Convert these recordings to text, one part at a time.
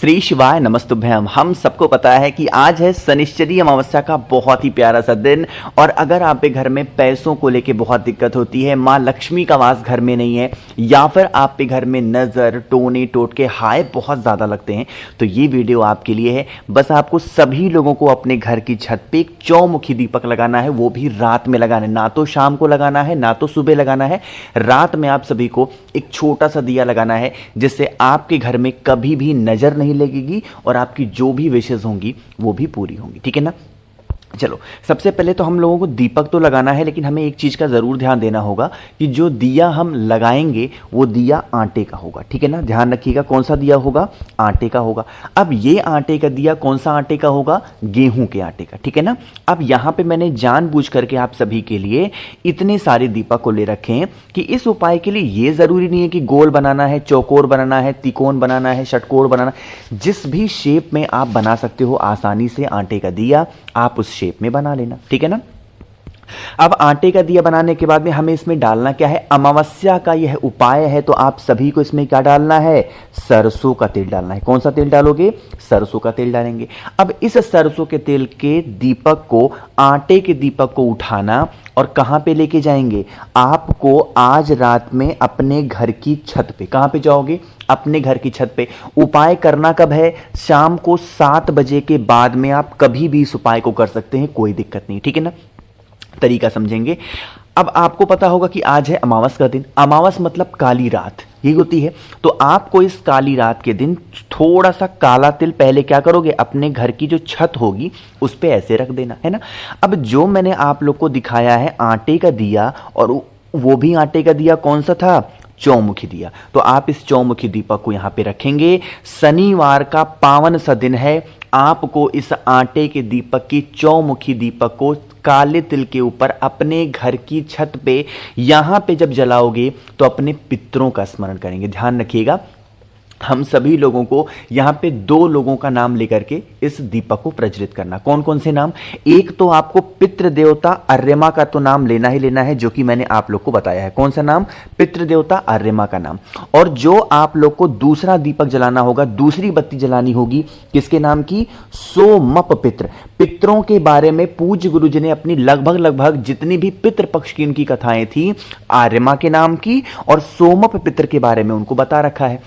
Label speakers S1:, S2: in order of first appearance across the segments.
S1: श्री शिवाय नमस्तुभ्यम। हम सबको पता है कि आज है शनिश्चरी अमावस्या का बहुत ही प्यारा सा दिन। और अगर आप के घर में पैसों को लेके बहुत दिक्कत होती है, माँ लक्ष्मी का वास घर में नहीं है, या फिर आप के घर में नजर टोने टोटके हाय बहुत ज्यादा लगते हैं, तो ये वीडियो आपके लिए है। बस आपको सभी लोगों को अपने घर की छत पे एक चौमुखी दीपक लगाना है, वो भी रात में लगाना है। ना तो शाम को लगाना है, ना तो सुबह लगाना है, रात में आप सभी को एक छोटा सा दिया लगाना है, जिससे आपके घर में कभी भी नजर नहीं लगेगी और आपकी जो भी विशेष होंगी वो भी पूरी होंगी। ठीक है ना। चलो, सबसे पहले तो हम लोगों को दीपक तो लगाना है, लेकिन हमें एक चीज का जरूर ध्यान देना होगा कि जो दिया हम लगाएंगे वो दिया आटे का होगा। ठीक है ना, ध्यान रखिएगा। कौन सा दिया होगा? आटे का होगा। अब ये आटे का दिया कौन सा आटे का होगा? गेहूं के आटे का। ठीक है ना। अब यहां पे मैंने जानबूझ करके आप सभी के लिए इतने सारे दीपक को ले रखे हैं कि इस उपाय के लिए ये जरूरी नहीं है कि गोल बनाना है, चौकोर बनाना है, त्रिकोण बनाना है, षटकोर बनाना। जिस भी शेप में आप बना सकते हो आसानी से आटे का दिया, आप उस शेप में बना लेना। ठीक है ना। अब आटे का दिया बनाने के बाद में हमें इसमें डालना क्या है? अमावस्या का यह उपाय है, तो आप सभी को इसमें क्या डालना है? सरसों का तेल डालना है। कौन सा तेल डालोगे? सरसों का तेल डालेंगे। अब इस सरसों के तेल के दीपक को, आटे के दीपक को उठाना और कहां पे लेके जाएंगे? आपको आज रात में अपने घर की छत पे। कहां पे जाओगे? अपने घर की छत पे। उपाय करना कब है? शाम को 7 बजे के बाद में आप कभी भी इस उपाय को कर सकते हैं, कोई दिक्कत नहीं। ठीक है ना। तरीका समझेंगे। अब आपको पता होगा कि आज है अमावस का दिन। अमावस मतलब काली रात ही होती है। तो आपको इस काली रात के दिन थोड़ा सा काला तिल पहले क्या करोगे? अपने घर की जो छत होगी उस पे ऐसे रख देना है ना। अब जो मैंने आप लोग को दिखाया है आटे का दिया, और वो भी आटे का दिया कौन सा था? चौमुखी दिया। तो आप इस चौमुखी दीपक को यहां पे रखेंगे। शनिवार का पावन सा दिन है। आपको इस आटे के दीपक की, चौमुखी दीपक को काले तिल के ऊपर अपने घर की छत पे, यहां पे जब जलाओगे तो अपने पितरों का स्मरण करेंगे। ध्यान रखिएगा, हम सभी लोगों को यहां पे 2 लोगों का नाम लेकर के इस दीपक को प्रज्वलित करना। कौन कौन से नाम? एक तो आपको पितृ देवता अर्यमा का तो नाम लेना ही लेना है, जो कि मैंने आप लोग को बताया है। कौन सा नाम? पितृ देवता अर्यमा का नाम। और जो आप लोग को दूसरा दीपक जलाना होगा, दूसरी बत्ती जलानी होगी, किसके नाम की? सोमप पितृ। पितरों के बारे में पूज्य गुरु जी ने अपनी लगभग जितनी भी पितृ पक्ष की उनकी कथाएं थी, आर्यमा के नाम की और सोमप पितृ के बारे में उनको बता रखा है।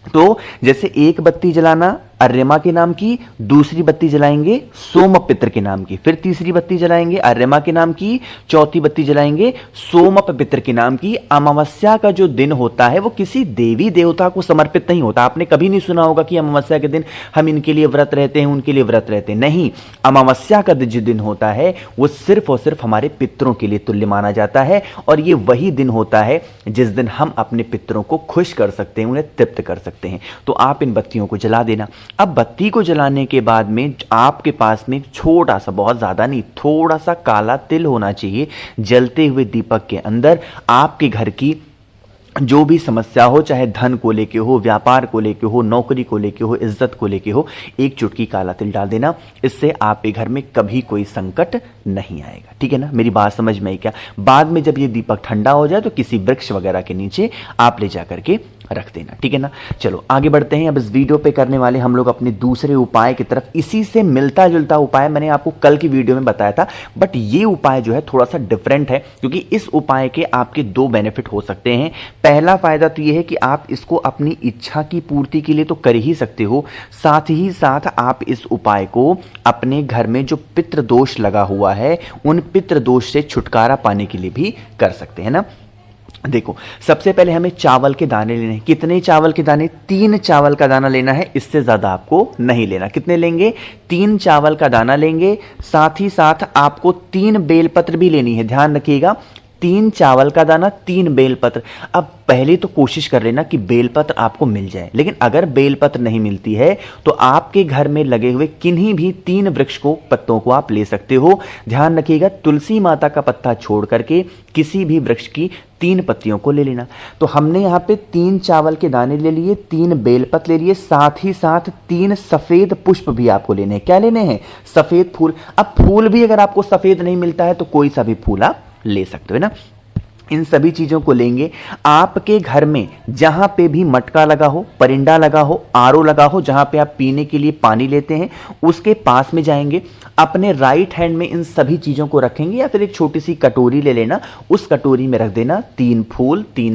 S1: तो जैसे एक बत्ती जलाना अर्यमा के नाम की, दूसरी बत्ती जलाएंगे सोमप पितर के नाम की, फिर तीसरी बत्ती जलाएंगे अर्यमा के नाम की, चौथी बत्ती जलाएंगे सोमप पितर के नाम की। अमावस्या का जो दिन होता है वो किसी देवी देवता को समर्पित नहीं होता। आपने कभी नहीं सुना होगा कि अमावस्या के दिन हम इनके लिए व्रत रहते हैं, उनके लिए व्रत रहते हैं। नहीं, अमावस्या का जो दिन होता है वो सिर्फ और सिर्फ हमारे पितरों के लिए तुल्य माना जाता है। और ये वही दिन होता है जिस दिन हम अपने पितरों को खुश कर सकते हैं, उन्हें तृप्त कर सकते हैं। तो आप इन बत्तियों को जला देना। अब बत्ती को जलाने के बाद में आपके पास में छोटा सा, बहुत ज्यादा नहीं, थोड़ा सा काला तिल होना चाहिए जलते हुए दीपक के अंदर। आपके घर की जो भी समस्या हो, चाहे धन को लेके हो, व्यापार को लेके हो, नौकरी को लेके हो, इज्जत को लेके हो, एक चुटकी काला तिल डाल देना। इससे आपके घर में कभी कोई संकट नहीं आएगा। ठीक है ना। मेरी बात समझ में आई क्या? बाद में जब ये दीपक ठंडा हो जाए तो किसी वृक्ष वगैरह के नीचे आप ले जाकर के रख देना। ठीक है ना। चलो आगे बढ़ते हैं। अब इस वीडियो पे करने वाले हम लोग अपने दूसरे उपाय की तरफ। इसी से मिलता जुलता उपाय मैंने आपको कल की वीडियो में बताया था, बट ये उपाय जो है थोड़ा सा डिफरेंट है, क्योंकि इस उपाय के आपके 2 बेनिफिट हो सकते हैं। पहला फायदा तो यह है कि आप इसको अपनी इच्छा की पूर्ति के लिए तो कर ही सकते हो, साथ ही साथ आप इस उपाय को अपने घर में जो पितृ दोष लगा हुआ है, उन पितृ दोष से छुटकारा पाने के लिए भी कर सकते हैं ना। देखो, सबसे पहले हमें चावल के दाने लेने हैं। कितने चावल के दाने? 3 चावल का दाना लेना है, इससे ज्यादा आपको नहीं लेना। कितने लेंगे? 3 चावल का दाना लेंगे। साथ ही साथ आपको 3 बेलपत्र भी लेनी है। ध्यान रखिएगा, 3 चावल का दाना, 3 बेलपत्र। अब पहले तो कोशिश कर लेना कि बेलपत्र आपको मिल जाए, लेकिन अगर बेलपत्र नहीं मिलती है तो आपके घर में लगे हुए किन्हीं भी 3 वृक्ष को, पत्तों को आप ले सकते हो। ध्यान रखिएगा, तुलसी माता का पत्ता छोड़ करके किसी भी वृक्ष की 3 पत्तियों को ले लेना। तो हमने यहां पे 3 चावल के दाने ले लिए, 3 बेलपत्र ले लिए, साथ ही साथ 3 सफेद पुष्प भी आपको लेने हैं। क्या लेने हैं? सफेद फूल। अब फूल भी अगर आपको सफेद नहीं मिलता है तो कोई सा भी फूल आप ले सकते हो ना। इन सभी चीजों को लेंगे। आपके घर में जहां पे भी मटका लगा हो, परिंडा लगा हो, आरओ लगा हो, जहां पे आप पीने के लिए पानी लेते हैं, उसके पास में जाएंगे, अपने राइट हैंड में इन सभी चीजों को रखेंगे, या फिर एक छोटी सी कटोरी ले लेना, उस कटोरी में रख देना 3 फूल, 3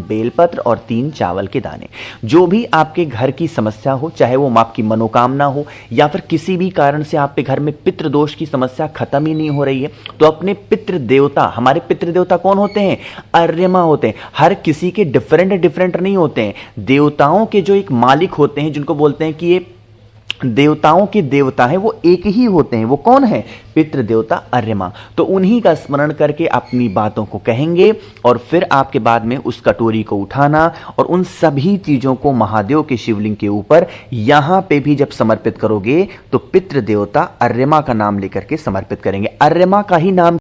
S1: बेलपत्र और 3 चावल के दाने। जो भी आपके घर की समस्या हो, चाहे वो आपकी मनोकामना हो या फिर किसी भी कारण से आपके घर में पितृदोष की समस्या खत्म ही नहीं हो रही है, तो अपने पितृ देवता, हमारे पितृ देवता कौन होते हैं? अर्यमा होते हैं। हर किसी के डिफरेंट डिफरेंट नहीं होते हैं। देवताओं के जो एक मालिक होते हैं, जिनको बोलते हैं कि ये देवताओं के देवता हैं, वो एक ही होते हैं। वो कौन है? पितृ देवता अर्यमा। तो उन्हीं का स्मरण करके अपनी बातों को कहेंगे और फिर आपके बाद में उस कटोरी को उठाना और उन सभी चीजों को महादेव के शिवलिंग के ऊपर यहां पे भी जब समर्पित करोगे तो पितृ देवता अर्यमा का नाम लेकर के समर्पित करेंगे। अर्यमा का ही नाम